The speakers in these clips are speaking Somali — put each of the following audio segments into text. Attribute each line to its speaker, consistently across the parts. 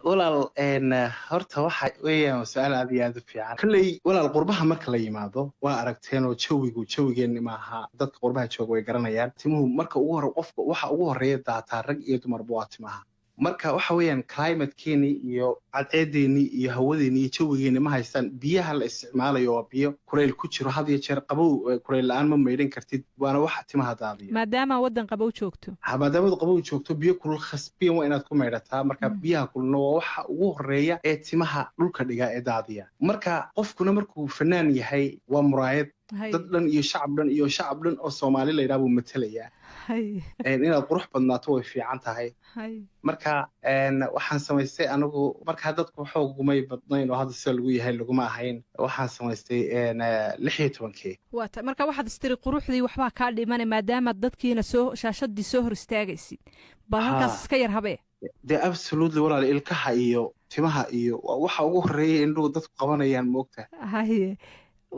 Speaker 1: walaal horta waxa weeyaan su'aal aad iyo aad u fiican kalley walaal qurbaha marka la yimaado waa aragteen oo jawigeenni maaha dadka qurbaha jooga way garanayaan timuhu marka ugu hore qofka waxa ugu horeeya daataa rag iyo dumarba waa timaha marka waxa weeyaan climatekeeni iyo cadceedeeni iyo hawadeeni iyo jawigeenni ma haystaan biyaha la isticmaalayo waa biyo kuleyl ku jiro had iyo jeer qabow kuleyl la'aan ma maydhan kartid waana waxa timaha daadiya
Speaker 2: maadaama waddan qabow joogto
Speaker 1: maadaama qabow joogto biyo kulul khasbiyan waa inaad ku maydhataa marka biyaha kululna waa waxa ugu horeeya ee timaha dhulka dhiga ee daadiya marka qofkuna markuu fanaan yahay waa muraayad dad dhan iyo shacab dhan oo Soomaali la yiraahdo buu matalayaa inaad qurux badnaato way fiican tahay marka waxaan samaystay anigu marka dadku xoog gumay badnayn oo hadda sida lagu yahay laguma ahayn waxaan samaystay 16
Speaker 2: waata marka waxaad istiri quruxdii waxba ka dhimanay maadaama dadkiina soo shaashadii soo hor istaagaysid bal halkaas iska yar habee
Speaker 1: de absolutely walaal ilkaha iyo timaha iyo waxa ugu horeeyay indhuhu dadku qabanayaan moogta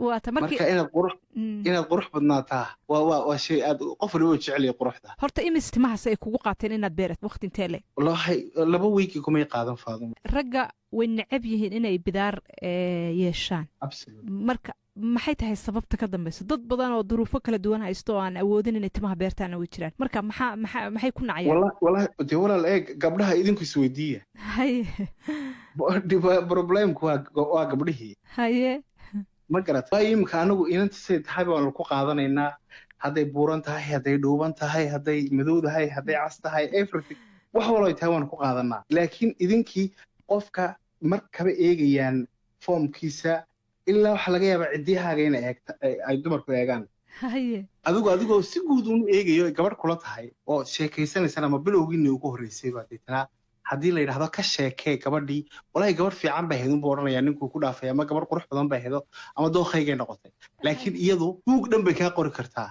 Speaker 2: waata
Speaker 1: marka inaad qurux badnaataa waa shay aad qof waliba jecel yahay quruxda
Speaker 2: horta imis timahaas ay kugu qaateen inaad beerat waqti intee le
Speaker 1: wallahi 2 week kumay qaadan faadimo
Speaker 2: ragga way necab yihiin inay bidaar yeeshaan marka maxay tahay sababta ka dambaysa dad badan oo duruufo kala duwan haysto oo aan awoodin inay timaha beertaan way jiraan marka maxay ku nacayaan
Speaker 1: wallahi walaal gabdhaha idinku isweydiiya problemku waa gabdhihii ma garat waa imka anagu inanta say tahay baan ku qaadanaynaa hadday buuran tahay hadday dhuuban tahay hadday madow tahay hadday cas tahay everything wax walba tahay waan ku qaadanaa laakiin idinkii qofka markaba eegayaan formkiisa ilaa waxa laga yaabaa cidiyahaaga inay ay dumarku eegaan adigoo si guud uu eegayo gabadh kula tahay oo sheekaysanaysan ama bilowgiina ugu horeysay baa deetana haddii la yidhaahdo ka sheekee gabadhii walahi gabadh fiican bay ahayd buu odhanayaa ninkuu ku dhaafay ama gabadh qurux badan bay ahayd ama dooqaygay noqotay laakiin iyadu buug dhan bay kaa qori kartaa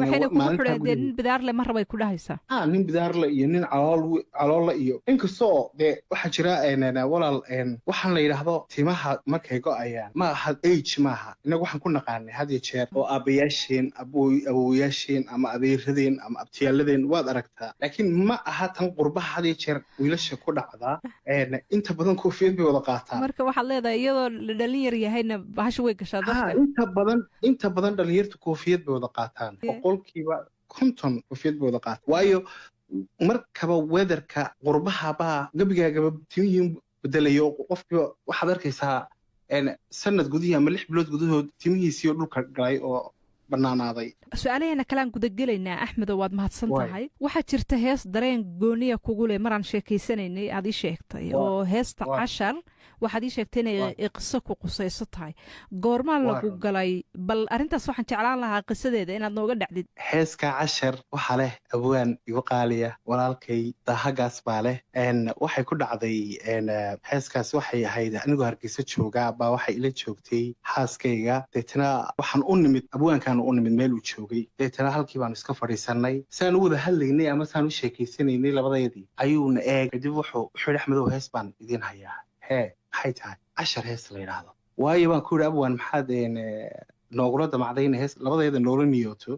Speaker 2: waxayna kugu xidhaydeen nin bidaarle mar bay ku dhahaysaa
Speaker 1: nin bidaarle iyo nin caloolla iyo inkastoo dee waxaa jira walaal waxaan la yidhaahdo timaha markay go'ayaan ma aha age maaha inagu waxaan ku naqaanay had iyo jeer oo aabbayaasheen awowayaasheen ama adeeradeen ama abtiyaaladeen waad aragtaa laakiin ma aha tan qurbaha had iyo jeer wiilasha ku dhacdaa inta badan koofiyad bay wada qaataan
Speaker 2: marka waxaad leedahay iyadoo la dhalin yar yahayna bahasha way gashaa dadka
Speaker 1: inta badan dhalinyarta koofiyad bay wada qaataan boqolkiiba 50 koofiyad bay wada qaataan waayo markaba weatherka qurbaha baa gabigaagaba timihiin bedelayo qofkiiba waxaad arkaysaa sanad gudihii ama 6 bilood gudahood timihiisii dhulka galay oo banaanaaday
Speaker 2: su'aalaheena kalaan gudagelaynaa axmedow waad mahadsan tahay waxaa jirta hees dareen gooniya kugu leh maraan sheekaysanaynay aad ii sheegtay oo heesta cashar waxaad ii sheegtay inay qiso ku qusayso tahay goormaa lagu galay bal arrintaas waxaan jeclaan lahaa qisadeeda inaad nooga dhacdid
Speaker 1: heeska cashar waxaa leh abwaan igu qaaliya walaalkay daahagaas baa leh waxay ku dhacday heeskaas waxay ahayd anigoo hargeysa joogaa baa waxay ila joogtay xaaskayga deetana waxaan u nimid abwaankan u nimid meel uu joogay deetana halkii baanu iska fadhiisanay saan u wada hadlaynay ama saan u sheekaysanaynay labadayadii ayuuna kadib wuxuu yidhi axmedow hees baan idiin hayaa maxay tahay cashar hees la yidhaahdo waayo baan ku yidhi abwaan maxaad noogula damacdayna hees labadayada noola niyooto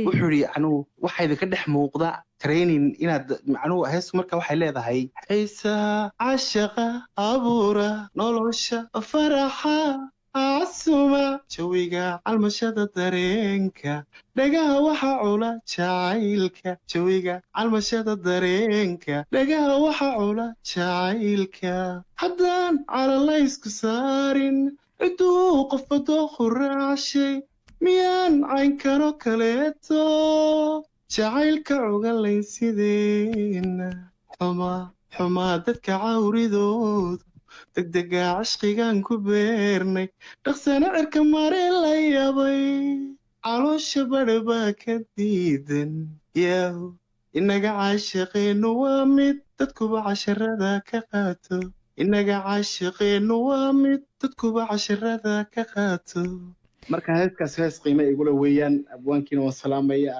Speaker 1: wuxuu yidhi anuu waxaa idinka dhex muuqda training inaad macnuhu heestu marka waxay leedahay xiisa cashaqa abuura nolosha faraxa asuma jawiga calmashada dareenka dhagaha waxa cula jacaylka jawiga calmashada dareenka dhagaha waxa cula jacaylka haddaan calalaysku saarin ciduu qofba dooqu raacashay miyaan caynkano kaleeto jacaylka cugalayn sideena xumaa dadka cawridooda degdega cashqigaan ku beernay dhaqsana cirka mare la yabay caloosha badha baa ka diidan yahu inaga caashaqeennu waa mid dadkuba casharada ka qaato inaga caashaqeennu waa mid dadkuba casharada ka qaato marka heeskaas hees qiime igula weeyaan abwaankiina waan salaamaya